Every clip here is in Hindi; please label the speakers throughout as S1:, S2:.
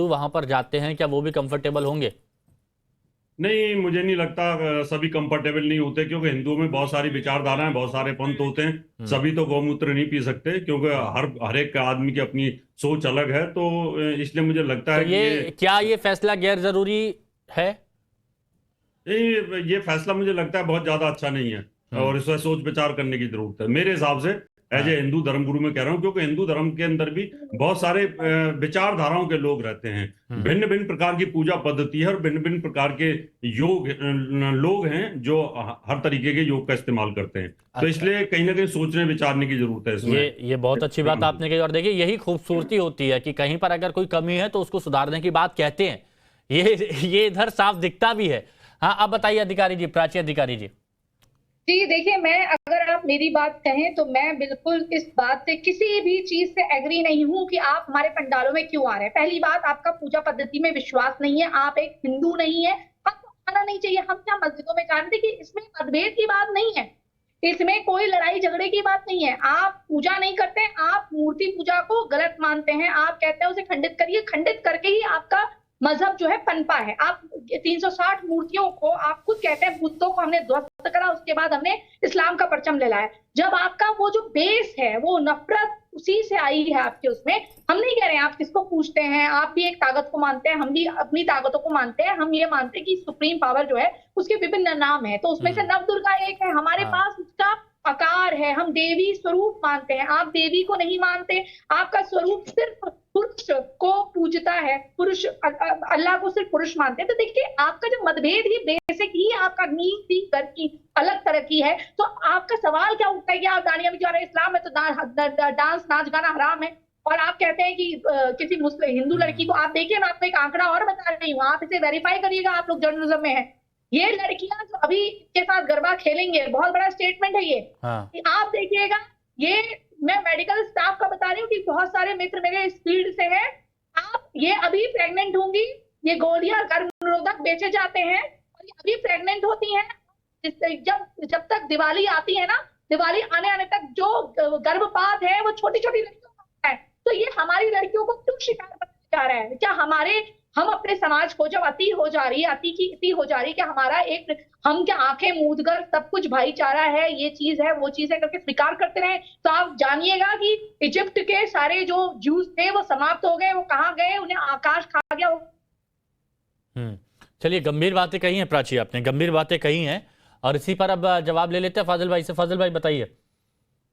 S1: वहां पर जाते हैं, क्या वो भी कंफर्टेबल होंगे?
S2: नहीं, मुझे नहीं लगता सभी कंफर्टेबल नहीं होते, क्योंकि हिंदुओं में बहुत सारी विचारधाराएं, बहुत सारे पंथ होते हैं।
S1: हम्म।
S2: सभी तो गौमूत्र नहीं पी सकते, क्योंकि
S1: हम्म।
S2: हर एक आदमी की अपनी सोच अलग है। तो इसलिए मुझे लगता
S1: तो
S2: है कि
S1: ये क्या ये फैसला गैर जरूरी है?
S2: ये फैसला मुझे लगता है बहुत ज्यादा अच्छा नहीं है,
S1: हम्म।
S2: और इस पर सोच विचार करने की जरूरत है मेरे हिसाब से। एज ए
S1: हाँ।
S2: हिंदू धर्मगुरु मैं कह रहा हूँ, क्योंकि हिंदू धर्म के अंदर भी बहुत सारे विचारधाराओं के लोग रहते हैं।
S1: हम्म।
S2: भिन्न भिन्न प्रकार की पूजा पद्धति है, और भिन्न भिन्न प्रकार के लोग हैं जो हर तरीके के योग का इस्तेमाल करते हैं। तो
S1: अच्छा,
S2: इसलिए कहीं ना कहीं सोचने विचारने की जरूरत है इसमें।
S1: ये बहुत अच्छी बात आपने कही। और देखिए, यही खूबसूरती होती है कि कहीं पर अगर कोई कमी है तो उसको सुधारने की बात कहते हैं। ये इधर साफ दिखता भी है। हाँ, अब बताइए अधिकारी जी, प्राची अधिकारी जी।
S3: जी देखिए, मैं अगर आप मेरी बात कहें तो मैं बिल्कुल इस बात से किसी भी चीज से एग्री नहीं हूं कि आप हमारे पंडालों में क्यों आ रहे हैं। पहली बात, आपका पूजा पद्धति में विश्वास नहीं है, आप एक हिंदू नहीं है, आपको आना नहीं चाहिए। हम क्या मस्जिदों में जानते कि इसमें मतभेद की बात नहीं है, इसमें कोई लड़ाई झगड़े की बात नहीं है। आप पूजा नहीं करते, आप मूर्ति पूजा को गलत मानते हैं, आप कहते हैं उसे खंडित करिए, खंडित करके ही आपका मजहब जो है पनपा है। आप 360 मूर्तियों को, आप खुद कहते हैं बुतों को हमने ध्वस्त करा, उसके बाद हमने इस्लाम का परचम ले लाया। जब आपका वो जो बेस है वो नफरत उसी से आई है आपके उसमें। हम नहीं कह रहे हैं आप किसको पूछते हैं, आप भी एक ताकत को मानते हैं, हम भी अपनी ताकतों को मानते हैं। हम ये मानते हैं कि सुप्रीम पावर जो है उसके विभिन्न नाम है, तो उसमें से नव दुर्गा एक है, हमारे
S1: हाँ।
S3: पास उसका आकार है, हम देवी स्वरूप मानते हैं। आप देवी को नहीं मानते, आपका स्वरूप सिर्फ पुरुष को पूजता है, पुरुष अल्लाह को सिर्फ पुरुष मानते हैं। तो देखिए, आपका जो मतभेद ही बेसिक ही आपका नीति घर की अलग तरह की है। तो आपका सवाल क्या उठता है कि आप दानिया में जा रहे हैं, इस्लाम में तो डांस नाच गाना हराम है, और आप कहते हैं कि किसी मुस्लिम हिंदू लड़की को, आप देखिए मैं आपको एक आंकड़ा और बता रही हूँ, आप इसे वेरीफाई करिएगा, आप लोग जर्नलिज्म में है। ये लड़कियां जो अभी के साथ गरबा खेलेंगे, बहुत बड़ा स्टेटमेंट है ये।
S1: हाँ।
S3: आप देखिएगा, ये मैं मेडिकल स्टाफ का बता रही हूँ कि बहुत सारे मित्र मेरे इस फील्ड से हैं। आप ये अभी प्रेग्नेंट होंगी, ये गोलियां गर्भ निरोधक बेचे जाते हैं, और ये अभी प्रेग्नेंट होती हैं। जब तक दिवाली आती है ना, दिवाली आने आने तक जो गर्भपात है वो छोटी छोटी लड़कियों का होता है। तो ये हमारी लड़कियों को क्यों शिकार बनाया जा रहा है? क्या हम अपने समाज को जब अति हो जा रही है, अति की इति हो जा रही है, क्या हमारा एक, हम क्या आंखें मूंद कर सब कुछ भाईचारा है, ये चीज है वो चीज है करके स्वीकार करते रहे? तो आप जानिएगा कि इजिप्ट के सारे जो जूस थे वो समाप्त हो गए, वो कहाँ गए, उन्हें आकाश खा गया।
S1: चलिए, गंभीर बातें कही हैं प्राची, आपने गंभीर बातें कही हैं, और इसी पर अब जवाब ले लेते हैं फाजिल भाई से। फाजिल भाई बताइए,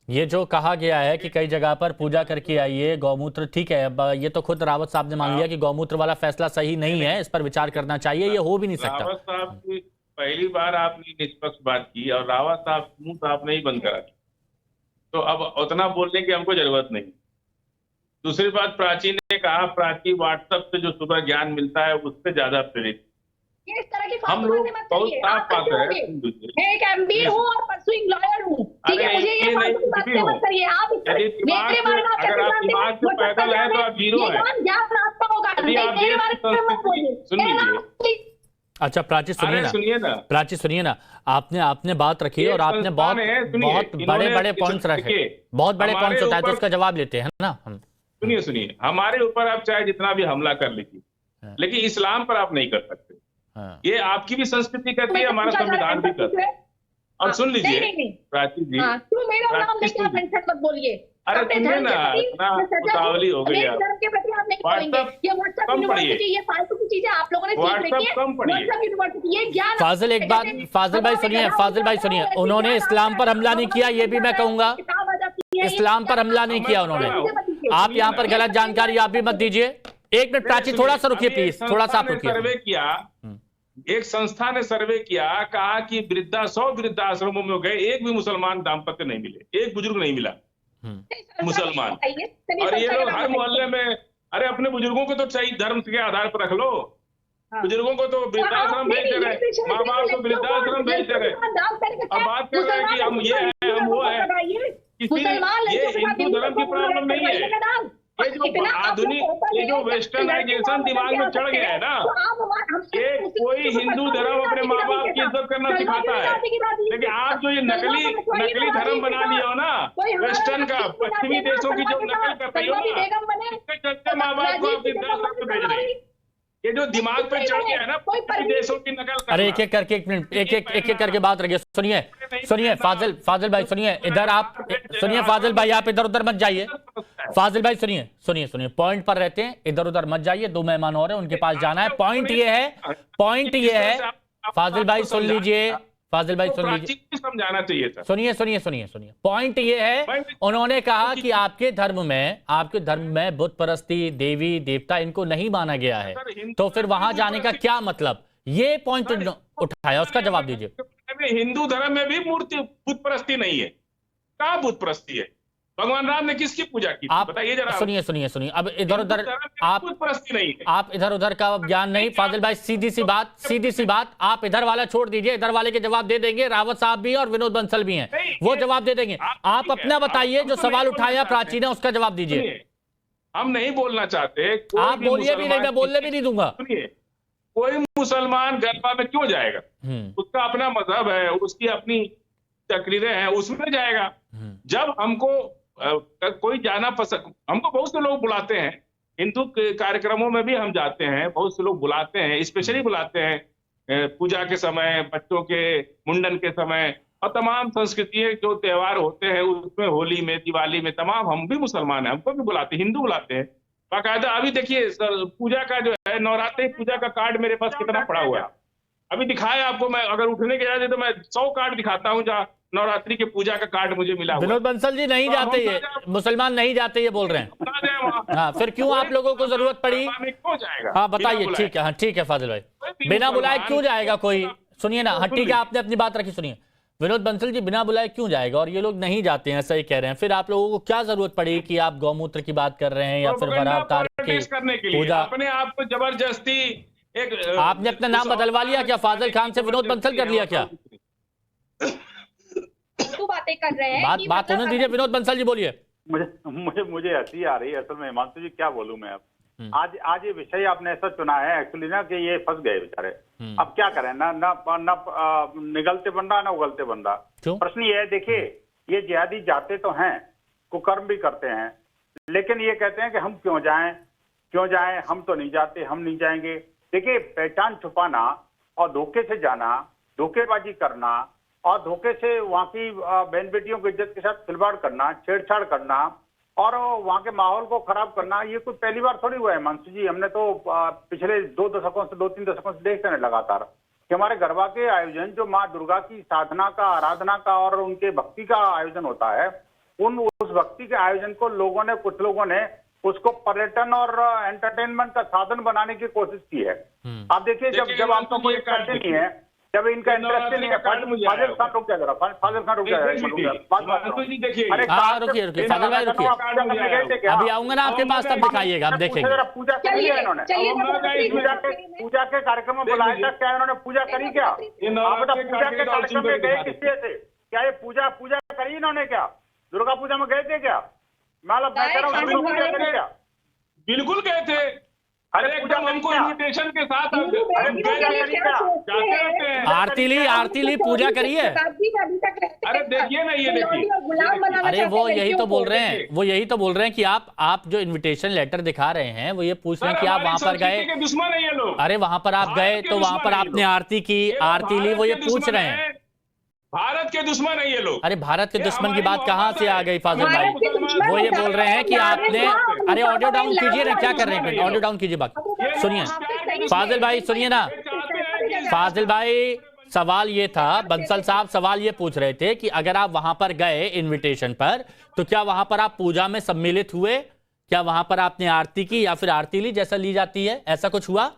S1: ये जो कहा गया है कि कई जगह पर पूजा करके आइए, गौमूत्र ठीक है, अब ये तो खुद रावत साहब ने मान लिया कि गौमूत्र वाला फैसला सही नहीं है, इस पर विचार करना चाहिए, ये हो भी नहीं सकता।
S4: रावत साहब की पहली बार आपने निष्पक्ष बात की, और रावत साहब मुंह तो आपने ही बंद करा दिया, तो अब उतना बोलने की हमको जरूरत नहीं। दूसरी बात, प्राची ने कहा, प्राची व्हाट्सएप से जो सुबह ज्ञान मिलता है उससे ज्यादा प्रेरित।
S3: ये इस तरह की
S4: हम
S3: फालतू
S4: लोग
S3: बातें मत
S4: बहुत
S3: करिए।
S4: साफ
S3: आप
S4: बात
S3: कैसे
S4: है,
S3: होंगे?
S4: सुन लीजिए।
S3: मैं एक एमपी हूँ और परसुइंग लॉयर हूँ, ठीक है?
S4: अरे
S3: मुझे ये
S4: ये
S3: फालतू की
S4: नहीं,
S3: बातें
S4: भी हो।
S3: मत करिए। आप
S4: यदि दिमाग
S3: मेरे
S4: से,
S3: बारे में आप
S4: अगर
S3: कैसे
S4: आप
S3: जानते
S4: दिमाग
S3: हैं?
S4: से
S3: वो
S4: पैदल
S3: सबका
S4: हैं तो
S3: ज्ञान
S4: आप हीरो
S3: ये
S4: हैं।
S3: ज्ञान आपका होगा,
S4: यदि आप
S3: मेरे
S4: देश
S3: बारे
S4: की
S3: में मत बोलिए।
S4: संस्कृति सुन लीजिए।
S1: अच्छा प्राची सुनिए
S4: अरे
S1: ना,
S4: सुनिए ना,
S1: प्राची सुनिए ना, आपने बात रखी है,
S4: एक
S1: और आपने
S4: संस्थान
S1: बहुत
S4: है, सुनिए,
S1: बहुत बड़े
S4: इन्होंने
S1: बड़े पॉइंट्स रखे,
S4: देखिए,
S1: बहुत बड़े
S4: हमारे
S1: पॉइंट्स होता है, तो
S4: ऊपर,
S1: उसका जवाब लेते हैं ना हम।
S4: सुनिए सुनिए, हमारे ऊपर आप चाहे जितना भी हमला कर लीजिए,
S1: हाँ।
S4: लेकिन इस्लाम पर आप नहीं कर सकते।
S1: हाँ।
S4: ये आपकी भी संस्कृति कहती है, हमारा
S3: पूछा जा रहा है,
S4: संविधान भी कहता है। और सुन
S3: नहीं,
S4: लीजिए
S3: नहीं, नहीं।
S4: प्राची जी,
S3: हाँ, क्यों मेरा नाम लेके आप
S4: प्राची,
S3: मेंशन मत बोलिए।
S4: अरे
S3: अपने
S4: सुनिए
S3: धर्म
S4: ना,
S3: के प्रति
S4: इतना
S3: सजा
S4: उतावली हो गई
S3: मेरे
S4: आप।
S3: धर्म के प्रति आप नहीं बोलेंगे।
S4: व्हाट्सएप
S3: ये व्हाट्सएप
S4: कम पढ़िए,
S3: यूनिवर्सिटी, ये फालतू की चीजें आप लोगों ने सीख रखी
S4: व्हाट्सएप
S3: है।
S4: कम पढ़िए।
S3: व्हाट्सएप यूनिवर्सिटी, ये ज्ञान
S1: फाजिल एक बात, फाजिल भाई सुनिए, फाजिल भाई सुनिए, उन्होंने इस्लाम पर हमला नहीं किया, ये भी मैं कहूंगा, इस्लाम पर हमला नहीं किया उन्होंने। आप यहाँ पर गलत जानकारी आप भी मत दीजिए। एक मिनट प्राची, थोड़ा सा रुकिए प्लीज, थोड़ा सा आप रुकिए।
S4: सर्वे किया, एक संस्था ने सर्वे किया, कहा कि 100 वृद्धाश्रमों में गए, एक भी मुसलमान दाम्पत्य नहीं मिले, एक बुजुर्ग नहीं मिला मुसलमान। और ये लोग हर मोहल्ले में, अरे अपने बुजुर्गों को तो सही धर्म के आधार पर रख लो, बुजुर्गों को तो वृद्धाश्रम भेज दे रहे, माँ बाप को वृद्धाश्रम भेज दे रहे। अब बात कर रहे हैं कि हम ये है, हम वो है। ये हिंदू धर्म की प्रॉब्लम नहीं है, ये जो आधुनिक, ये जो वेस्टर्नाइजेशन दिमाग में चढ़ गया है ना, ये कोई हिंदू धर्म अपने माँ बाप की इज्जत करना सिखाता है, लेकिन आप जो ये नकली धर्म बना लिया हो ना वेस्टर्न का, पश्चिमी देशों की जो नकल कर रही हो ना, इसके चलते माँ बाप को आप वृद्धाश्रम में भेज रहे हैं। ये जो दिमाग पे चढ़ गया है ना पश्चिमी देशों की नकल करना।
S1: अरे एक एक करके, एक मिनट, एक एक करके बात रखिए। सुनिए फाजिल भाई, सुनिए इधर आप, सुनिए फाजिल भाई, आप इधर उधर मत जाइए। फाजिल भाई सुनिए पॉइंट पर रहते हैं, इधर उधर मत जाइए। 2 मेहमान और हैं, उनके पास जाना है। पॉइंट ये है फाजिल भाई सुन लीजिए, फाजिल भाई सुन लीजिए,
S4: समझाना चाहिए था।
S1: सुनिए पॉइंट ये है, उन्होंने कहा कि आपके धर्म में बुत परस्ती, देवी देवता इनको नहीं माना गया है, तो फिर वहां जाने का क्या मतलब? ये पॉइंट उठाया, उसका जवाब दीजिए।
S4: हिंदू धर्म में भी मूर्ति बुत परस्ती नहीं है। कहाँ बुत परस्ती है? भगवान राम ने किसकी पूजा की?
S1: आप
S4: बताइए जरा।
S1: सुनिए अब इधर उधर आप
S4: बुत परस्ती नहीं है।
S1: आप इधर उधर का ज्ञान नहीं। फाजिल भाई सीधी सी बात, आप इधर वाला छोड़ दीजिए, इधर वाले के जवाब दे देंगे। रावत साहब भी और विनोद बंसल भी हैं, वो जवाब दे देंगे। आप अपना बताइए, जो सवाल उठाया प्राची ने, उसका जवाब दीजिए।
S4: हम नहीं बोलना चाहते।
S1: आप बोलिए भी नहीं, मैं बोलने भी नहीं दूंगा।
S4: सुनिए, कोई मुसलमान गरबा में क्यों जाएगा? उसका अपना मजहब है, उसकी अपनी तकरीरें हैं, उसमें जाएगा। जब हमको कोई जाना पसंद, हमको बहुत से लोग बुलाते हैं, हिंदू कार्यक्रमों में भी हम जाते हैं, बहुत से लोग बुलाते हैं, स्पेशली बुलाते हैं पूजा के समय, बच्चों के मुंडन के समय, और तमाम संस्कृतियां जो त्योहार होते हैं उसमें, होली में, दिवाली में, तमाम हम भी मुसलमान हैं, हमको भी बुलाते हैं, हिंदू बुलाते हैं बाकायदा। अभी देखिए पूजा का जो है, नवरात्रि पूजा का कार्ड मेरे पास कितना पड़ा हुआ है, अभी दिखाया आपको। मैं अगर उठने के जाते तो मैं 100 कार्ड दिखाता हूँ जहाँ नवरात्रि के पूजा का कार्ड मुझे मिला।
S1: विनोद बंसल जी नहीं जाते, ये मुसलमान नहीं जाते, ये बोल रहे हैं। हाँ, फिर क्यों आप लोगों को जरूरत पड़ी?
S4: क्यों जाएगा?
S1: हाँ बताइए। ठीक है, हाँ ठीक है फाजिल भाई, बिना बुलाए क्यों जाएगा कोई? सुनिए ना, हाँ ठीक है, आपने अपनी बात रखी। सुनिए विनोद बंसल जी, बिना बुलाए क्यों जाएगा? और ये लोग नहीं जाते हैं, सही कह रहे हैं। फिर आप लोगों को क्या जरूरत पड़ी कि आप गौमूत्र की बात कर रहे हैं या फिर वरा अवतार की पूजा?
S4: अपने आप को जबरदस्ती
S1: आपने अपना नाम बदलवा लिया क्या? फाजिल खान से विनोद बंसल कर लिया क्या?
S3: बातें कर रहे हैं,
S1: बात होने दीजिए। विनोद बंसल जी बोलिए।
S5: मुझे हंसी आ रही है असल में। हिमांशु जी क्या बोलूं मैं अब। आज ये विषय आपने ऐसा चुना है एक्चुअली ना, कि ये फंस गए बेचारे। अब क्या करें, ना निगलते बंदा ना उगलते बंदा। प्रश्न ये है, देखिए ये जिहादी जाते तो हैं, कुकर्म भी करते हैं, लेकिन ये कहते हैं कि हम क्यों जाएं, हम तो नहीं जाते, हम नहीं जाएंगे। देखिए पहचान छुपाना और धोखे से जाना, धोखेबाजी करना और धोखे से वहाँ की बहन बेटियों की इज्जत के साथ खिलवाड़ करना, छेड़छाड़ करना और वहाँ के माहौल को खराब करना, ये कोई पहली बार थोड़ी हुआ है हिमांशु जी। हमने तो पिछले 2-3 दशकों से देखते हैं लगातार कि हमारे गरबा के आयोजन, जो माँ दुर्गा की साधना का, आराधना का और उनके भक्ति का आयोजन होता है, उस भक्ति के आयोजन को कुछ लोगों ने उसको पर्यटन और एंटरटेनमेंट का साधन बनाने की कोशिश की है। आप देखिए, जब आपका कोई करते नहीं है, जब इनका इंटरेस्ट नहीं है। फाजिल खान रुक जाएगा, फाजिल खान रुक जाएगा।
S1: रुकिए फाजिल भाई, रुकिए, अभी आऊंगा ना आपके पास, तब दिखाइएगा, आप देखेंगे।
S5: पूजा करी है इन्होंने, पूजा के कार्यक्रम में बुलाया था, क्या इन्होंने पूजा करी? क्या आप पूजा के कार्यक्रम में गए किस से? क्या ये पूजा करी इन्होंने? क्या दुर्गा पूजा में गए थे क्या? मैं कह रहा हूँ पूजा करी क्या?
S4: बिल्कुल गए थे। अरे एकदम हमको इन्विटेशन के साथ
S1: आरती ली, पूजा करिए।
S4: अरे देखिए ना, ये देखिए,
S1: अरे वो यही तो बोल रहे हैं कि आप जो इनविटेशन लेटर दिखा रहे हैं, वो ये पूछ रहे हैं कि आप वहां पर गए,
S4: दुश्मन है ये लोग।
S1: अरे वहां पर आप गए तो वहां पर आपने आरती की, आरती ली, वो ये पूछ रहे हैं।
S4: भारत के दुश्मन है ये लोग।
S1: अरे भारत के दुश्मन की बात कहाँ से आ गई फाजिल भाई? वो ये बोल रहे हैं कि आपने, अरे ऑडियो डाउन कीजिए ना, क्या कर रहे हैं? ऑडियो डाउन कीजिए, बात सुनिए। फाजिल भाई सुनिए ना, फाजिल भाई सवाल ये था, बंसल साहब सवाल ये पूछ रहे थे कि अगर आप वहां पर गए इनविटेशन पर, तो क्या वहां पर आप पूजा में सम्मिलित हुए? क्या वहां पर आपने आरती की या फिर आरती ली जैसा ली जाती है, ऐसा कुछ हुआ?